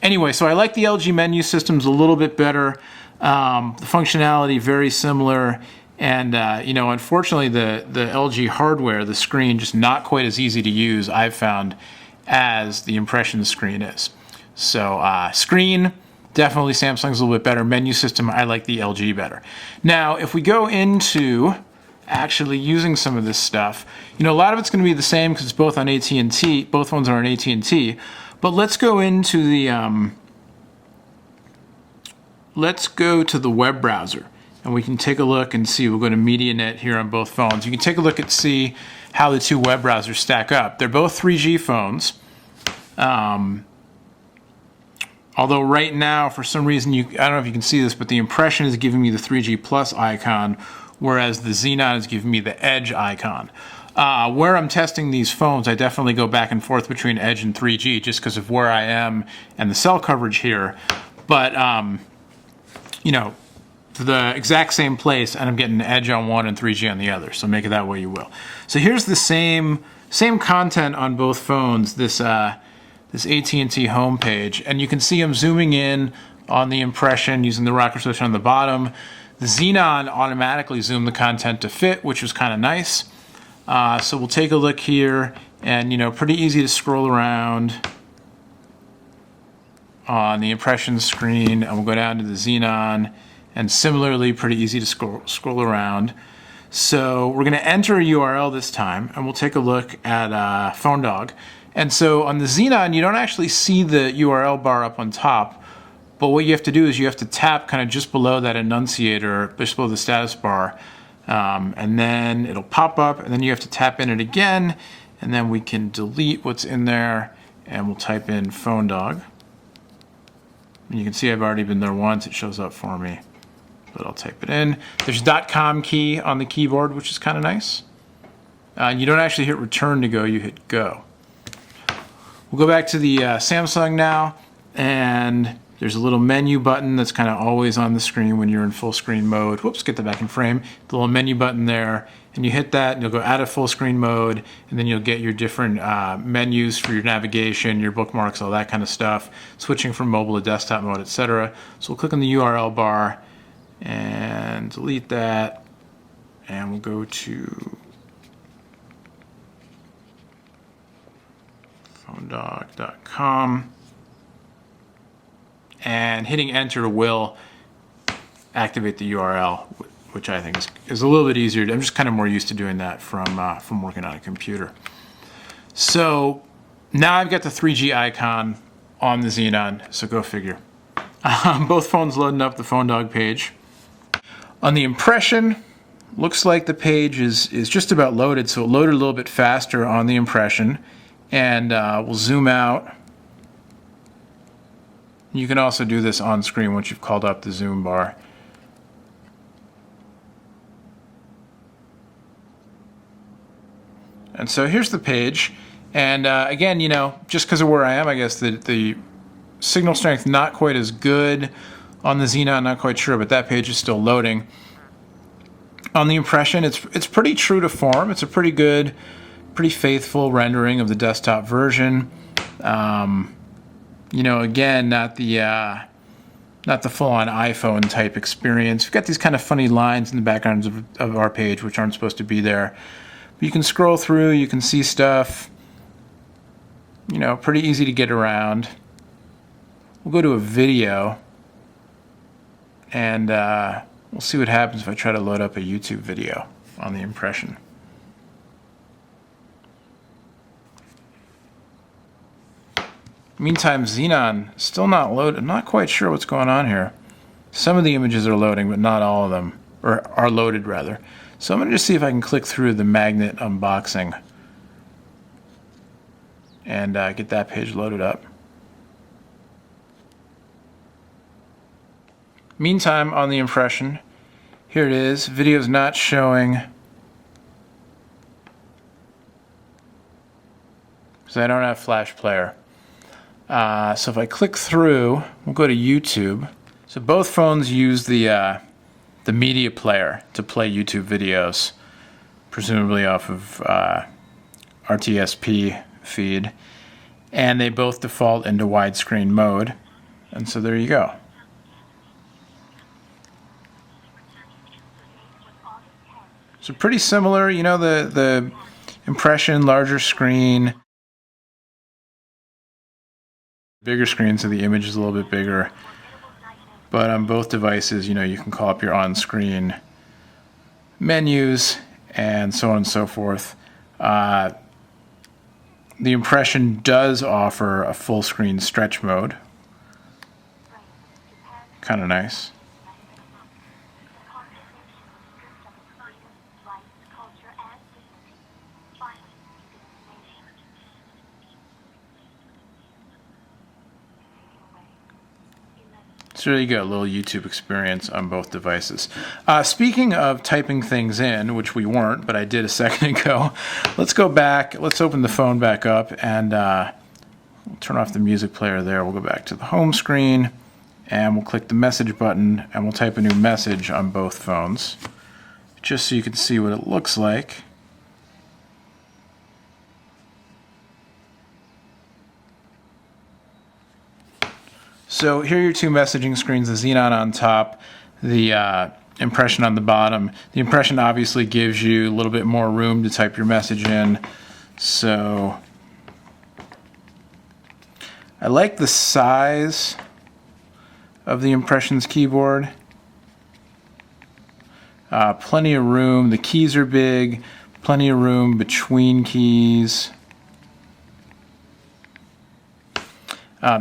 Anyway, so I like the LG menu systems a little bit better. The functionality very similar, and you know, unfortunately the LG hardware, the screen, just not quite as easy to use, I've found, as the impression screen is. So screen, definitely Samsung's a little bit better. Menu system, I like the LG better. Now, if we go into actually using some of this stuff, you know, a lot of it's going to be the same because it's both on AT&T, both phones are on AT&T, but let's go into the web browser, and we can take a look and see. We'll go to MediaNet here on both phones. You can take a look and see how the two web browsers stack up. They're both 3G phones. Although right now, for some reason, I don't know if you can see this, but the impression is giving me the 3G plus icon, whereas the Xenon is giving me the Edge icon. Where I'm testing these phones, I definitely go back and forth between Edge and 3G just because of where I am and the cell coverage here. But, you know, for the exact same place, and I'm getting Edge on one and 3G on the other, so make it that way you will. So here's the same content on both phones, this AT&T homepage, and you can see I'm zooming in on the impression using the rocker switch on the bottom. The Xenon automatically zoomed the content to fit, which was kind of nice. So we'll take a look here, and you know, pretty easy to scroll around on the impression screen, and we'll go down to the Xenon, and similarly pretty easy to scroll around. So we're going to enter a URL this time, and we'll take a look at PhoneDog. And so on the Xenon, you don't actually see the URL bar up on top, but what you have to do is you have to tap kind of just below that enunciator, just below the status bar, and then it'll pop up, and then you have to tap in it again, and then we can delete what's in there, and we'll type in PhoneDog. And you can see I've already been there once. It shows up for me, but I'll type it in. There's .com key on the keyboard, which is kind of nice. You don't actually hit return to go, you hit go. We'll go back to the Samsung now, and there's a little menu button that's kind of always on the screen when you're in full screen mode. Whoops, get that back in frame. The little menu button there, and you hit that, and you'll go out of full screen mode, and then you'll get your different menus for your navigation, your bookmarks, all that kind of stuff, switching from mobile to desktop mode, etc. So we'll click on the URL bar and delete that, and we'll go to phonedog.com, and hitting enter will activate the URL, which I think is a little bit easier. I'm just kind of more used to doing that from working on a computer. So now I've got the 3G icon on the Xenon, so go figure. Both phones loading up the PhoneDog page. On the impression, looks like the page is just about loaded, so it loaded a little bit faster on the impression. And we'll zoom out. You can also do this on screen once you've called up the zoom bar. And so here's the page. And again, you know, just because of where I am, I guess the signal strength not quite as good on the Xenon, not quite sure, but that page is still loading. On the impression, it's pretty true to form. It's a pretty good, pretty faithful rendering of the desktop version. You know, again, not the full-on iPhone type experience. We've got these kind of funny lines in the background of our page which aren't supposed to be there. But you can scroll through, you can see stuff. You know, pretty easy to get around. We'll go to a video, and we'll see what happens if I try to load up a YouTube video on the impression. Meantime, Xenon still not loaded. I'm not quite sure what's going on here. Some of the images are loading, but not all of them, or are loaded rather. So I'm going to just see if I can click through the magnet unboxing and get that page loaded up. Meantime, on the impression, here it is. Video's not showing because I don't have Flash Player. So if I click through, we'll go to YouTube. So both phones use the media player to play YouTube videos, presumably off of RTSP feed, and they both default into widescreen mode. And so there you go. So pretty similar, you know, the impression, larger screen, bigger screen, so the image is a little bit bigger. But on both devices, you know, you can call up your on-screen menus and so on and so forth. The impression does offer a full screen stretch mode. Kind of nice. So there you go, a little YouTube experience on both devices. Speaking of typing things in, which we weren't, but I did a second ago, let's go back, let's open the phone back up and we'll turn off the music player there. We'll go back to the home screen and we'll click the message button and we'll type a new message on both phones, just so you can see what it looks like. So here are your two messaging screens, the Xenon on top, the impression on the bottom. The impression obviously gives you a little bit more room to type your message in. So I like the size of the impressions keyboard. Plenty of room. The keys are big. Plenty of room between keys.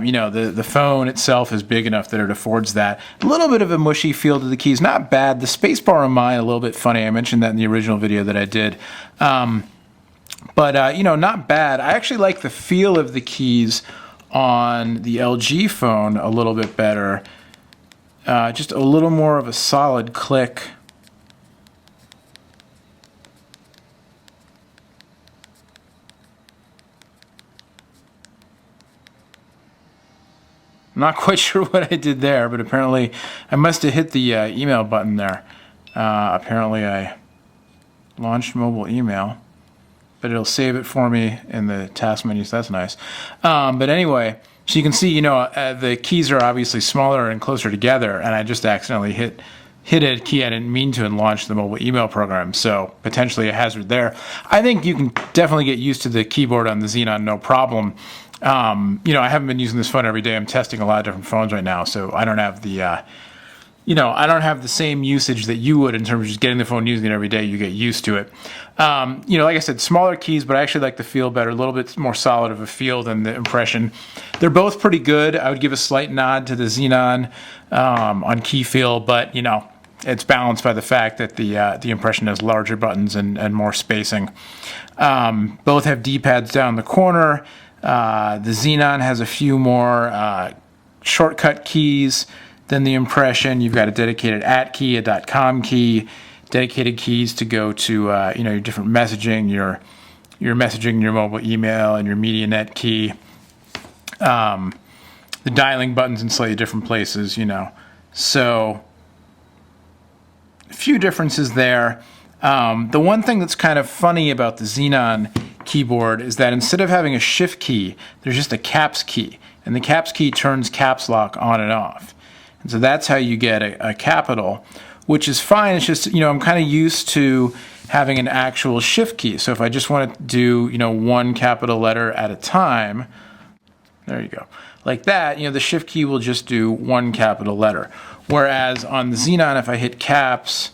You know, the phone itself is big enough that it affords that. A little bit of a mushy feel to the keys. Not bad. The spacebar on mine, a little bit funny. I mentioned that in the original video that I did. But, you know, not bad. I actually like the feel of the keys on the LG phone a little bit better. Just a little more of a solid click. I'm not quite sure what I did there, but apparently I must have hit the email button there. Apparently I launched mobile email, but it'll save it for me in the task menu, so that's nice. But anyway, so you can see, you know, the keys are obviously smaller and closer together, and I just accidentally hit a key I didn't mean to and launched the mobile email program, so potentially a hazard there. I think you can definitely get used to the keyboard on the Xenon, no problem. You know, I haven't been using this phone every day. I'm testing a lot of different phones right now, so I don't have the, you know, I don't have the same usage that you would in terms of just getting the phone, using it every day. You get used to it. You know, like I said, smaller keys, but I actually like the feel better, a little bit more solid of a feel than the impression. They're both pretty good. I would give a slight nod to the Xenon on key feel, but, you know, it's balanced by the fact that the impression has larger buttons and more spacing. Both have D-pads down the corner. The Xenon has a few more shortcut keys than the impression. You've got a dedicated @ key, a .com key, dedicated keys to go to you know, your different messaging, your messaging, your mobile email, and your MediaNet key. The dialing buttons in slightly different places, you know. So a few differences there. The one thing that's kind of funny about the Xenon keyboard is that instead of having a shift key, there's just a caps key, and the caps key turns caps lock on and off. And so that's how you get a capital, which is fine. It's just, you know, I'm kind of used to having an actual shift key. So if I just want to do, you know, one capital letter at a time, there you go, like that, you know, the shift key will just do one capital letter. Whereas on the Xenon, if I hit caps,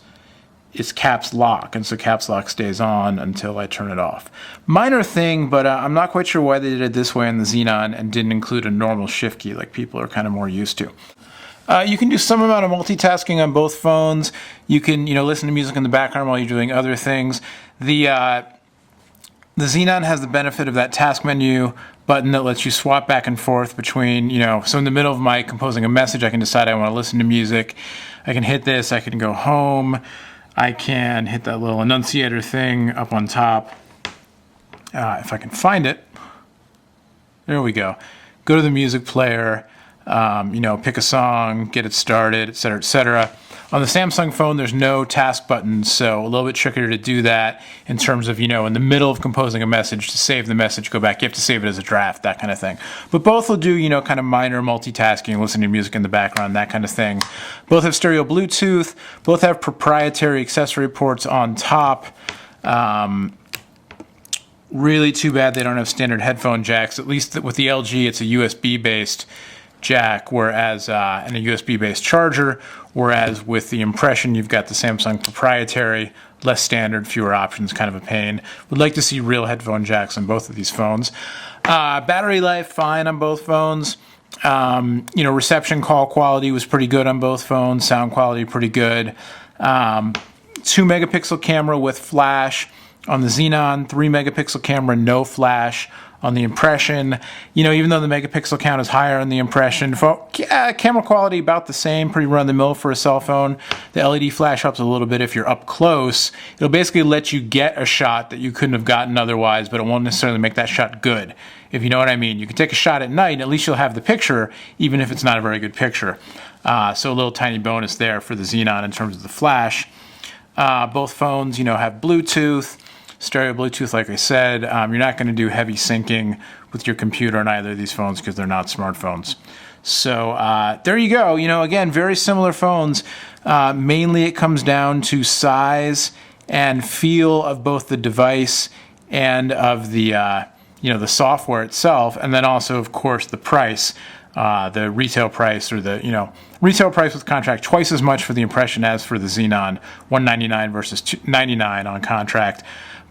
it's caps lock, and so caps lock stays on until I turn it off. Minor thing, but I'm not quite sure why they did it this way on the Xenon and didn't include a normal shift key like people are kind of more used to. You can do some amount of multitasking on both phones. You can, you know, listen to music in the background while you're doing other things. The Xenon has the benefit of that task menu button that lets you swap back and forth between, you know, so in the middle of my composing a message, I can decide I want to listen to music. I can hit this, I can go home. I can hit that little enunciator thing up on top. If I can find it. There we go. Go to the music player, you know, pick a song, get it started, etc., etc. On the Samsung phone, there's no task button, so a little bit trickier to do that in terms of, in the middle of composing a message, to save the message, go back, you have to save it as a draft, that kind of thing. But both will do, kind of minor multitasking, listening to music in the background, that kind of thing. Both have stereo Bluetooth, both have proprietary accessory ports on top. Really too bad they don't have standard headphone jacks. At least with the LG, it's a USB-based jack, whereas and a USB-based charger, whereas with the Impression, you've got the Samsung proprietary, less standard, fewer options, kind of a pain. Would like to see real headphone jacks on both of these phones. Battery life, fine on both phones. Reception call quality was pretty good on both phones. Sound quality pretty good. 2-megapixel camera with flash on the Xenon, 3-megapixel camera, no flash on the Impression. Even though the megapixel count is higher on the Impression, camera quality about the same, pretty run-of-the-mill for a cell phone. The LED flash helps a little bit if you're up close. It'll basically let you get a shot that you couldn't have gotten otherwise, but it won't necessarily make that shot good, if you know what I mean. You can take a shot at night, and at least you'll have the picture, even if it's not a very good picture. So a little tiny bonus there for the Xenon in terms of the flash. Both phones, have Bluetooth, stereo Bluetooth, like I said. You're not going to do heavy syncing with your computer on either of these phones because they're not smartphones. So there you go. Again, very similar phones. Mainly it comes down to size and feel of both the device and of the the software itself, and then also, of course, the price. The retail price, or the retail price with contract, twice as much for the Impression as for the Xenon, $199 versus $299 on contract.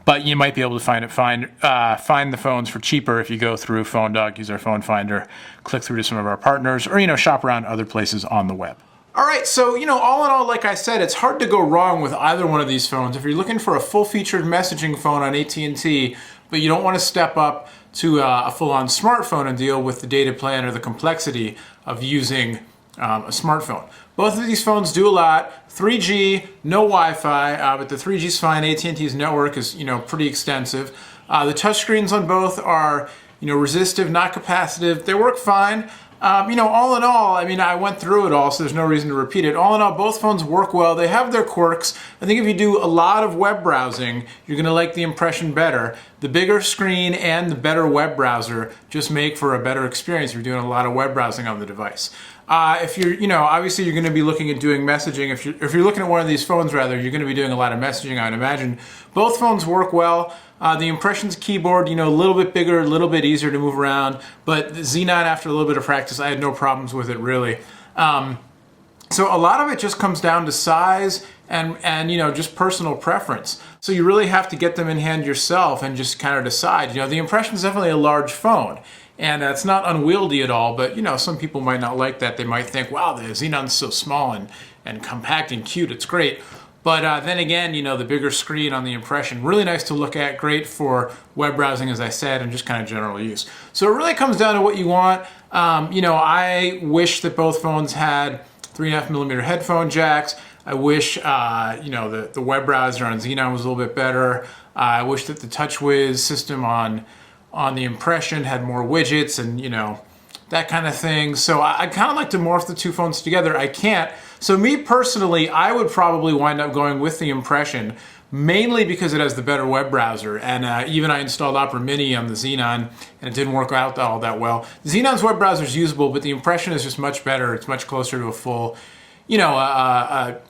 But you might be able to find the phones for cheaper if you go through PhoneDog, use our phone finder, click through to some of our partners, or shop around other places on the web. All right, so all in all, like I said, it's hard to go wrong with either one of these phones. If you're looking for a full-featured messaging phone on AT&T, but you don't want to step up to a full-on smartphone and deal with the data plan or the complexity of using a smartphone. Both of these phones do a lot. 3G, no Wi-Fi, but the 3G is fine. AT&T's network is pretty extensive. The touchscreens on both are resistive, not capacitive. They work fine. All in all, I went through it all, so there's no reason to repeat it. All in all, both phones work well. They have their quirks. I think if you do a lot of web browsing, you're going to like the Impression better. The bigger screen and the better web browser just make for a better experience if you're doing a lot of web browsing on the device. If you're, obviously you're going to be looking at doing messaging. If you're looking at one of these phones, rather, you're going to be doing a lot of messaging, I would imagine. Both phones work well. The Impression's keyboard, a little bit bigger, a little bit easier to move around. But the Xenon, after a little bit of practice, I had no problems with it, really. So a lot of it just comes down to size and just personal preference. So you really have to get them in hand yourself and just kind of decide. The Impression's definitely a large phone. And it's not unwieldy at all, but some people might not like that. They might think, wow, the Xenon's so small and compact and cute, it's great. But then again, the bigger screen on the Impression, really nice to look at, great for web browsing, as I said, and just kind of general use. So it really comes down to what you want. I wish that both phones had 3.5mm headphone jacks. I wish, the web browser on Xenon was a little bit better. I wish that the TouchWiz system on the Impression had more widgets and, that kind of thing. So I kind of like to morph the two phones together. I can't. So me personally, I would probably wind up going with the Impression, mainly because it has the better web browser. And even I installed Opera Mini on the Xenon, and it didn't work out all that well. The Xenon's web browser is usable, but the Impression is just much better. It's much closer to a full, a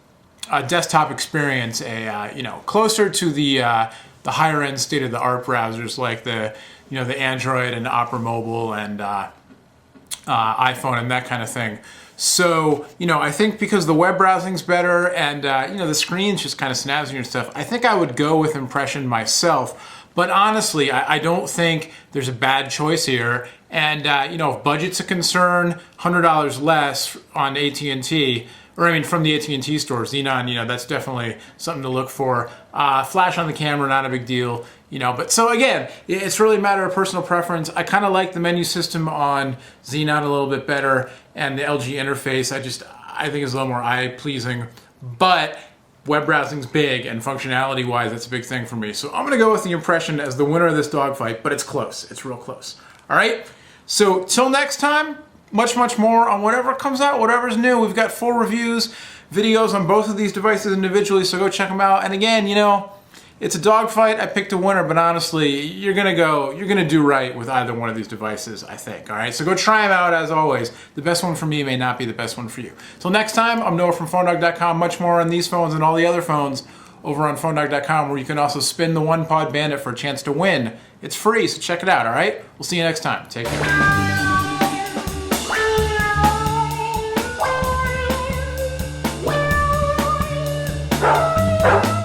desktop experience, closer to the higher end state-of-the-art browsers like the Android and Opera Mobile and iPhone and that kind of thing. So, I think because the web browsing's better and, the screen's just kind of snazzier and stuff, I think I would go with Impression myself. But honestly, I don't think there's a bad choice here. And, if budget's a concern, $100 less on AT&T, from the AT&T stores, Xenon, that's definitely something to look for. Flash on the camera, not a big deal, But so again, it's really a matter of personal preference. I kind of like the menu system on Xenon a little bit better, and the LG interface, I think is a little more eye-pleasing. But web browsing's big, and functionality-wise, that's a big thing for me. So I'm going to go with the Impression as the winner of this dogfight, but it's close. It's real close. All right? So till next time, much more on whatever comes out, whatever's new. We've got full reviews videos on both of these devices individually, so go check them out. And again, you know, it's a dogfight. I picked a winner, but honestly, you're gonna do right with either one of these devices, I think. All right, so go try them out. As always, the best one for me may not be the best one for you. Till next time, I'm Noah from PhoneDog.com. Much more on these phones and all the other phones over on PhoneDog.com, where you can also spin the One Pod Bandit for a chance to win. It's free, so check it out. All right, we'll see you next time. Take care.